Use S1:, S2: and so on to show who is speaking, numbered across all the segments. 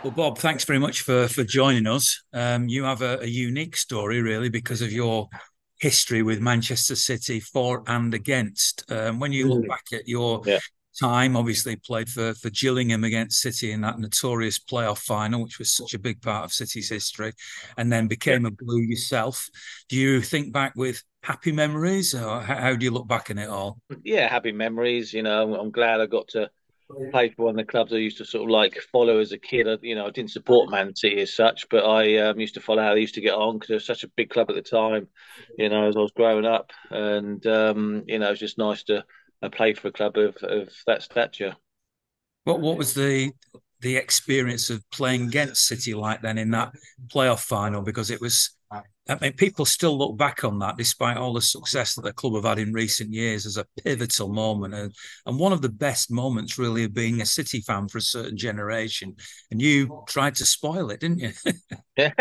S1: Well, Bob, thanks very much for joining us. You have a unique story, really, because of your history with Manchester City for and against. When you look
S2: Mm.
S1: back at your
S2: Yeah.
S1: time, obviously played for Gillingham against City in that notorious playoff final, which was such a big part of City's history, and then
S2: Yeah.
S1: became a Blue yourself. Do you think back with happy memories, or how do you look back on it all?
S2: Yeah, happy memories. I'm glad I got to play for one of the clubs I used to sort of like follow as a kid. I didn't support Man City as such, but I used to follow how they used to get on because it was such a big club at the time, as I was growing up. And, it was just nice to play for a club of that stature.
S1: What was the experience of playing against City like then in that playoff final? Because it was, I mean, people still look back on that despite all the success that the club have had in recent years as a pivotal moment and one of the best moments really of being a City fan for a certain generation. And you tried to spoil it, didn't you?
S2: Yeah,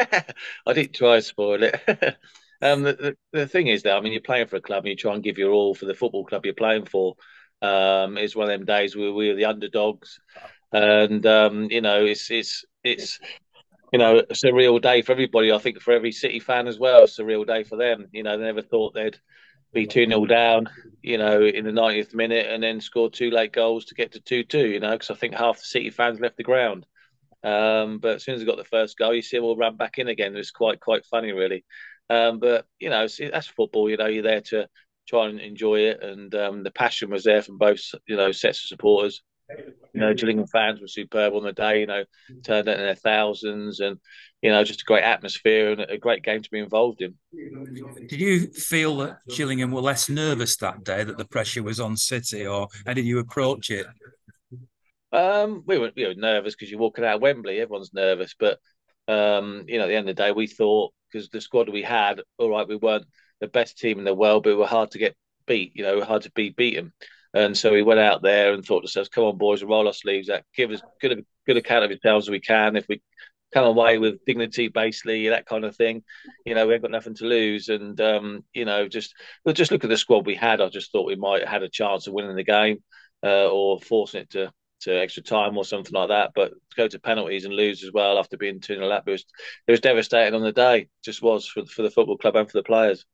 S2: I did try to spoil it. The thing is that I mean you're playing for a club and you try and give your all for the football club you're playing for. It's one of them days where we were the underdogs, and it's a surreal day for everybody. I think for every City fan as well, it's a surreal day for them. They never thought they'd be 2-0 down, in the 90th minute and then score two late goals to get to 2-2. Because I think half the City fans left the ground. But as soon as they got the first goal, you see them all run back in again. It was quite funny, really. But that's football. You're there to try and enjoy it, and the passion was there from both sets of supporters. Gillingham fans were superb on the day. Turned out in their thousands, and just a great atmosphere and a great game to be involved in.
S1: Did you feel that Gillingham were less nervous that day, that the pressure was on City, or how did you approach it?
S2: We were nervous because you're walking out of Wembley. Everyone's nervous, but at the end of the day, we thought because the squad we had, all right, we weren't the best team in the world, but we were hard to get beat. Hard to be beaten. And so we went out there and thought to ourselves, "Come on, boys, roll our sleeves up, give as good account of ourselves as we can. If we come away with dignity, basically that kind of thing, we ain't got nothing to lose." And just look at the squad we had. I just thought we might have had a chance of winning the game or forcing it to extra time or something like that. But to go to penalties and lose as well after being 2-0 up, it was devastating on the day. It just was for the football club and for the players.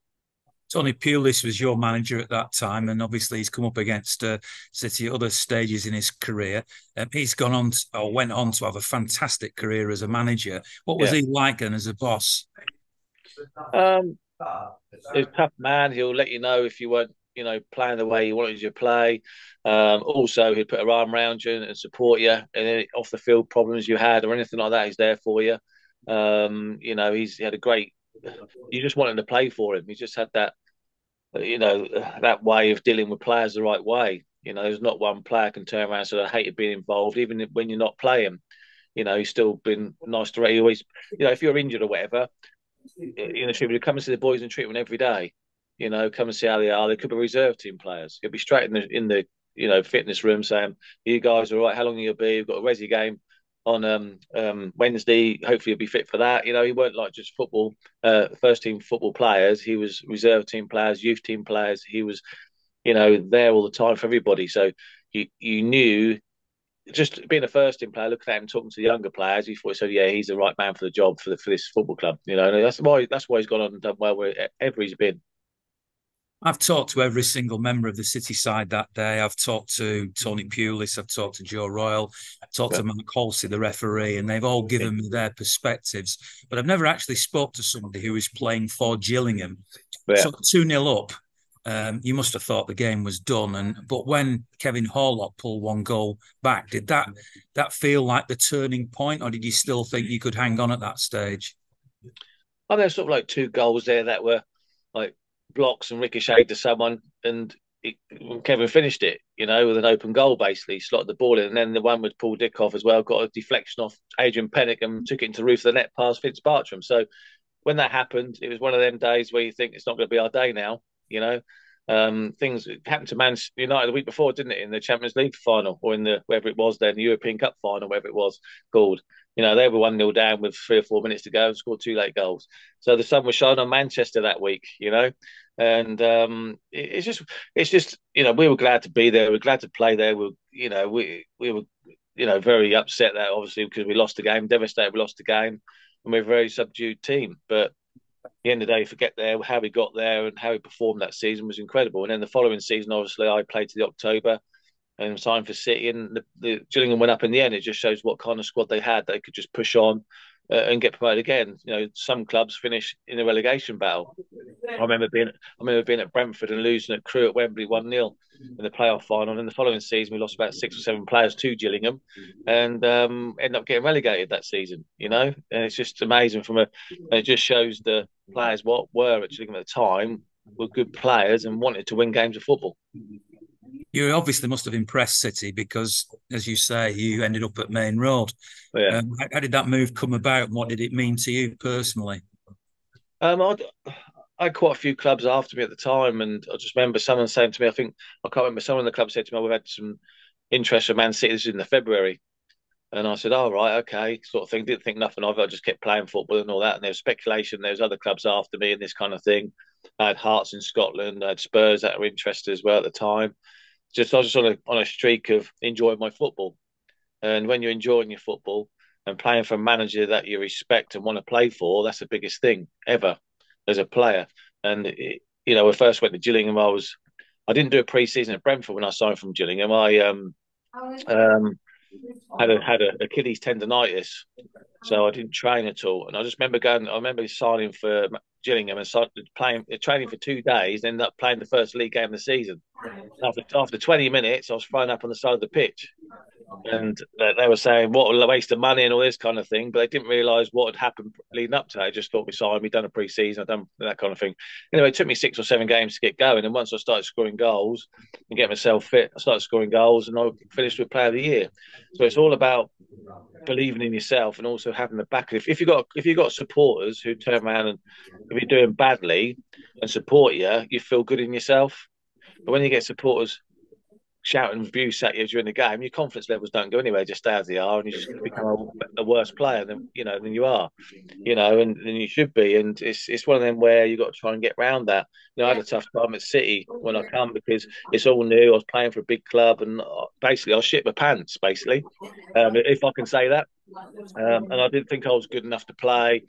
S1: Tony Pulis was your manager at that time, and obviously he's come up against City at other stages in his career. He's gone on or went on to have a fantastic career as a manager. What was
S2: Yeah.
S1: he like then as a boss?
S2: Um, he's a tough man. He'll let you know if you weren't, playing the way he wanted you to play. Also, he'd put her arm around you and support you. And then off the field problems you had or anything like that, he's there for you. He had a great. You just wanted to play for him. He just had that way of dealing with players the right way. There's not one player can turn around and say, I hated being involved, even when you're not playing. He's still been nice to. He always, if you're injured or whatever, she would come and see the boys in treatment every day. Come and see how they are. They could be reserve team players. He'll be straight in the fitness room saying, "You guys are all right. How long will you be? We've got a resi game on Wednesday. Hopefully, you'll be fit for that." He weren't like just football, first team football players. He was reserve team players, youth team players. He was, there all the time for everybody. So you knew just being a first team player, looking at him talking to the younger players, he thought, so yeah, he's the right man for the job for this football club. And that's why he's gone on and done well wherever he's been.
S1: I've talked to every single member of the City side that day. I've talked to Tony Pulis, I've talked to Joe Royle, I've talked
S2: Yeah.
S1: to Mark Halsey, the referee, and they've all given me their perspectives. But I've never actually spoke to somebody who is playing for Gillingham.
S2: Yeah.
S1: So 2-0 up, you must have thought the game was done. But when Kevin Horlock pulled one goal back, did that feel like the turning point, or did you still think you could hang on at that stage?
S2: And there's sort of like two goals there that were like blocks and ricocheted to someone, and Kevin finished it, with an open goal basically, slotted the ball in, and then the one with Paul Dickoff as well got a deflection off Adrian Pennick and took it into the roof of the net past Vince Bartram. So when that happened, it was one of them days where you think it's not going to be our day now. You know, things happened to Man United the week before, didn't it? In the Champions League final or in the wherever it was then, the European Cup final, wherever it was called. They were 1-0 down with 3 or 4 minutes to go and scored two late goals. So the sun was shining on Manchester that week. And it's just we were glad to be there. We are glad to play there. We were very upset that obviously because we lost the game, devastated we lost the game, and we're a very subdued team. But at the end of the day, forget there how we got there and how we performed that season was incredible. And then the following season, obviously, I played to the October and signed for City, and the Gillingham went up in the end. It just shows what kind of squad they had. They could just push on and get promoted again. Some clubs finish in a relegation battle. I remember being at Brentford and losing at Crewe at Wembley 1-0 in the playoff final. And in the following season, we lost about 6 or 7 players to Gillingham, and ended up getting relegated that season. And it's just amazing and it just shows the players what were at Gillingham at the time were good players and wanted to win games of football.
S1: You obviously must have impressed City because, as you say, you ended up at Main Road.
S2: But yeah.
S1: How did that move come about, and what did it mean to you personally?
S2: I had quite a few clubs after me at the time, and I just remember someone saying to me, I can't remember, someone in the club said to me, we've had some interest from Man City. This is in the February. And I said, oh, right, okay, sort of thing. Didn't think nothing of it. I just kept playing football and all that. And there was speculation. There was other clubs after me and this kind of thing. I had Hearts in Scotland. I had Spurs that were interested as well at the time. I was just on a streak of enjoying my football. And when you're enjoying your football and playing for a manager that you respect and want to play for, that's the biggest thing ever as a player. And when I first went to Gillingham, I didn't do a pre-season at Brentford when I signed from Gillingham. I had a Achilles tendonitis, so I didn't train at all. And I just remember going. I remember signing for Gillingham and started training for 2 days. And ended up playing the first league game of the season. After 20 minutes, I was thrown up on the side of the pitch, and they were saying what a waste of money and all this kind of thing, but they didn't realise what had happened leading up to that. They just thought we signed, we done a pre-season, I done that kind of thing. Anyway, it took me 6 or 7 games to get going, and once I started scoring goals and get myself fit, I started scoring goals, and I finished with Player of the Year. So it's all about believing in yourself and also having the back. If you got supporters who turn around and if you're doing badly and support you, you feel good in yourself. But when you get supporters shouting abuse at you during the game, your confidence levels don't go anywhere, just stay as they are, and you just become a worse player than you are, and you should be. And it's one of them where you got to try and get around that. I had a tough time at City when I come because it's all new. I was playing for a big club, and basically I shit my pants, basically, if I can say that. And I didn't think I was good enough to play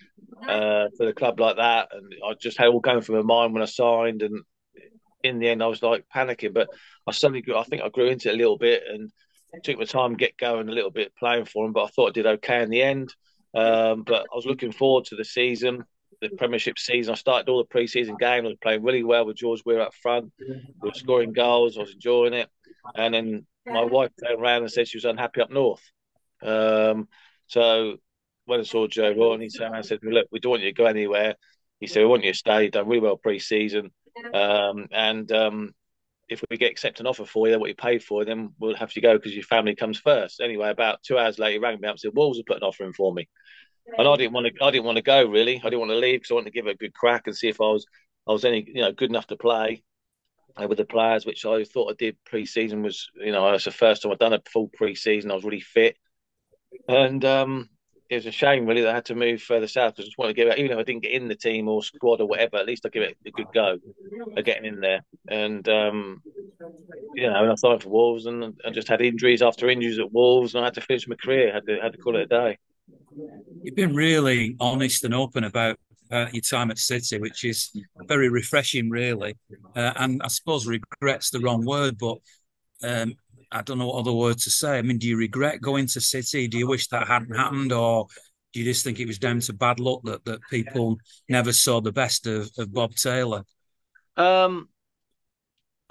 S2: for the club like that, and I just had all going through my mind when I signed, and in the end, I was like panicking, but I think I grew into it a little bit and took my time to get going a little bit playing for him. But I thought I did okay in the end. But I was looking forward to the season, the Premiership season. I started all the pre-season games. I was playing really well with George Weir up front. We were scoring goals. I was enjoying it. And then my wife turned around and said she was unhappy up north. So when I saw Joe Roy, he turned around and said to me, look, we don't want you to go anywhere. He said, we want you to stay. You've done really well pre-season. And if we get accept an offer for you, what you paid for, then we'll have to go because your family comes first. Anyway, about 2 hours later, he rang me up and said Wolves have put an offer in for me, and I didn't want to go really. I didn't want to leave because I wanted to give it a good crack and see if I was any good enough to play with the players, which I thought I did pre-season. Was it's the first time I'd done a full pre-season. I was really fit, and it was a shame really that I had to move further south because I just wanted to give it, even if I didn't get in the team or squad or whatever, at least I give it a good go of getting in there. And and I signed for Wolves, and I just had injuries after injuries at Wolves, and I had to finish my career. Had to call it a day.
S1: You've been really honest and open about your time at City, which is very refreshing, really. And I suppose regret's the wrong word, but I don't know what other word to say. I mean, do you regret going to City? Do you wish that hadn't happened, or do you just think it was down to bad luck that people never saw the best of Bob Taylor?
S2: I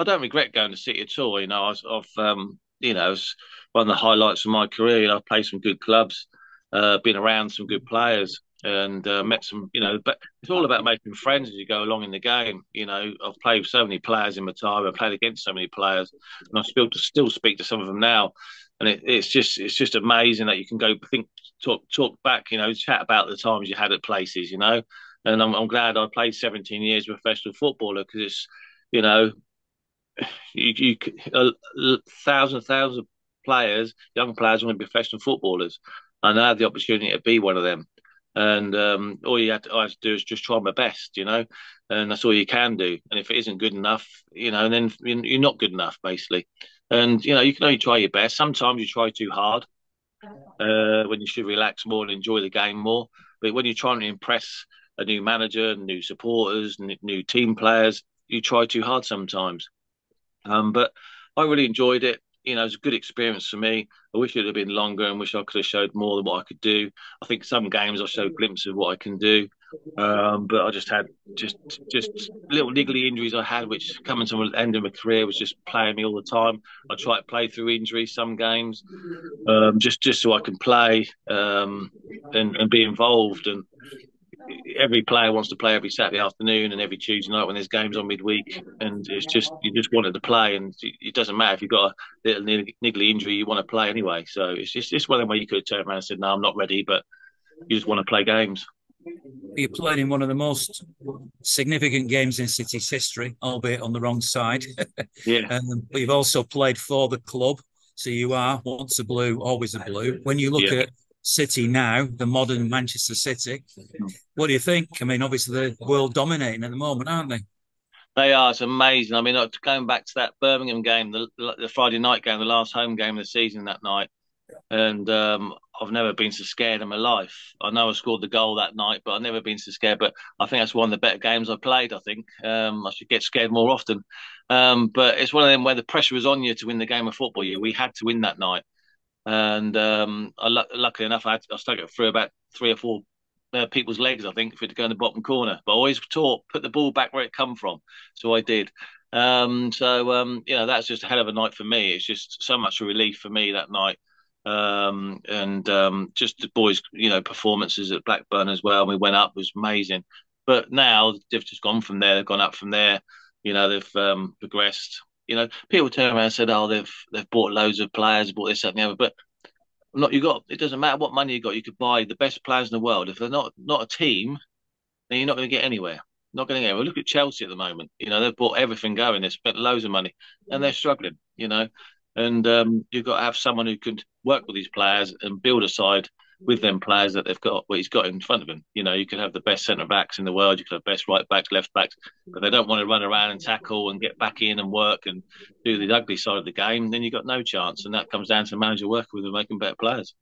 S2: don't regret going to City at all. It's one of the highlights of my career. I've played some good clubs, been around some good players, and met some. But it's all about making friends as you go along in the game. I've played with so many players in my time. I've played against so many players, and I still speak to some of them now. And it's just amazing that you can go talk back, chat about the times you had at places, And I'm glad I played 17 years professional footballer because it's, you thousands of players, young players, want to be professional footballers, and I had the opportunity to be one of them. And all I have to do is just try my best, and that's all you can do. And if it isn't good enough, then you're not good enough, basically. And you can only try your best. Sometimes you try too hard, when you should relax more and enjoy the game more. But when you're trying to impress a new manager, new supporters, new team players, you try too hard sometimes. But I really enjoyed it. You know, it was a good experience for me. I wish it had been longer and wish I could have showed more than what I could do. I think some games I showed glimpses of what I can do. But I just had just just little niggly injuries I had, which coming to the end of my career was just playing me all the time. I try to play through injuries some games, just so I can play and be involved. And every player wants to play every Saturday afternoon and every Tuesday night when there's games on midweek, and it's just you just wanted to play, and it doesn't matter if you've got a little niggly injury, you want to play anyway. So it's one of them where you could turn around and said, "No, I'm not ready," but you just want to play games.
S1: You played in one of the most significant games in City's history, albeit on the wrong side.
S2: Yeah,
S1: But you've also played for the club. So you are once a blue, always a blue. When you look
S2: yeah.
S1: at City now, the modern Manchester City, what do you think? I mean, obviously they're world dominating at the moment, aren't they?
S2: They are. It's amazing. I mean, going back to that Birmingham game, the Friday night game, the last home game of the season that night, and I've never been so scared in my life. I know I scored the goal that night, but I've never been so scared. But I think that's one of the better games I've played. I think I should get scared more often. But it's one of them where the pressure was on you to win the game of football. We had to win that night, and luckily enough, I stuck it through about three or four people's legs, I think, for it to go in the bottom corner. But I always taught put the ball back where it come from, so I did. You know, that's just a hell of a night for me. It's just so much relief for me that night. Just the boys, you know, performances at Blackburn as well. We went up, was amazing. But now they've just gone from there. They've gone up from there. You know, they've progressed. You know, people turn around and said, "Oh, they've bought loads of players, bought this, that, and the other." But not you got. It doesn't matter what money you got. You could buy the best players in the world. If they're not a team, then you're not going to get anywhere. Not going to get anywhere. Look at Chelsea at the moment. You know, they've bought everything going. They've spent loads of money, and they're struggling. You know, and you've got to have someone who can work with these players and build a side with them players that they've got. What he's got in front of him. You know, you could have the best centre backs in the world. You could have best right backs, left backs, but they don't want to run around and tackle and get back in and work and do the ugly side of the game. Then you've got no chance, and that comes down to the manager working with them, making better players.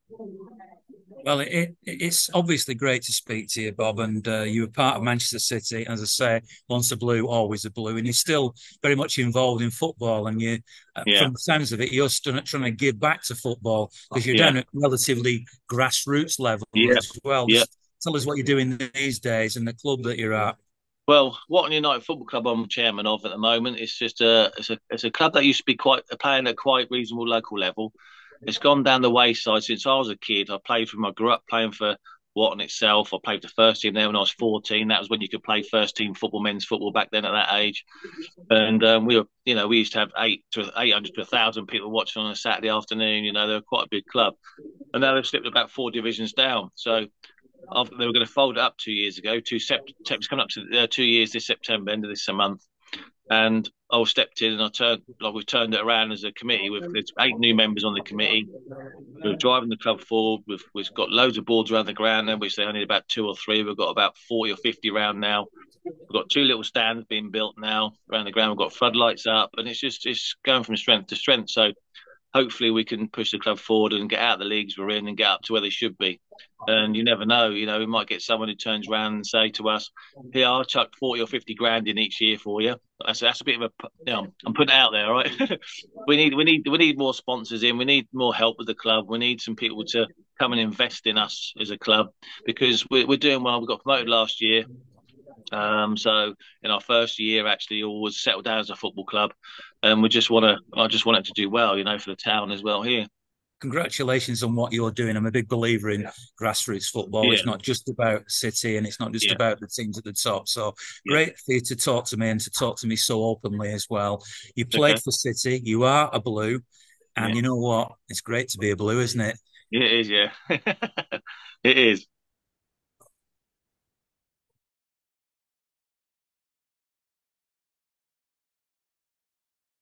S1: Well, it's obviously great to speak to you, Bob, and you were part of Manchester City, as I say, once a blue, always a blue, and you're still very much involved in football. And you,
S2: Yeah,
S1: from the sounds of it, you're still trying to give back to football because you're
S2: yeah,
S1: down at relatively grassroots level
S2: yeah,
S1: as well.
S2: yeah.
S1: Just tell us what you're doing these days and the club that you're at.
S2: Well, Watton United Football Club I'm chairman of at the moment. It's just it's a club that used to be quite playing at quite reasonable local level. It's gone down the wayside since I was a kid. I grew up playing for Watton itself. I played the first team there when I was 14. That was when you could play first team football, men's football back then at that age. And we used to have 800 to 1,000 people watching on a Saturday afternoon. You know, they were quite a big club. And now they've slipped about four divisions down. So they were going to fold it up 2 years ago. It's coming up to 2 years this September, end of this month. And I stepped in and we turned it around as a committee. There's 8 new members on the committee. We're driving the club forward. We've got loads of boards around the ground now, which they only need about two or three. We've got about 40 or 50 around now. We've got two little stands being built now around the ground. We've got floodlights up, and it's going from strength to strength. So hopefully we can push the club forward and get out of the leagues we're in and get up to where they should be. And you never know, you know, we might get someone who turns around and say to us, "Here, I'll chuck 40 or 50 grand in each year for you." That's a bit of a, you know, I'm putting it out there, right? we need more sponsors in. We need more help with the club. We need some people to come and invest in us as a club because we're doing well. We got promoted last year. So in our first year, actually, all was settled down as a football club, and I just want it to do well, you know, for the town as well here.
S1: Congratulations on what you're doing. I'm a big believer in grassroots football.
S2: Yeah,
S1: It's not just about City and it's not just
S2: yeah,
S1: about the teams at the top. So
S2: yeah.
S1: great for you to talk to me and to talk to me so openly as well. You played
S2: Okay.
S1: for City, you are a blue, and
S2: Yeah,
S1: you know what? It's great to be a blue, isn't it?
S2: it is. Yeah, it is.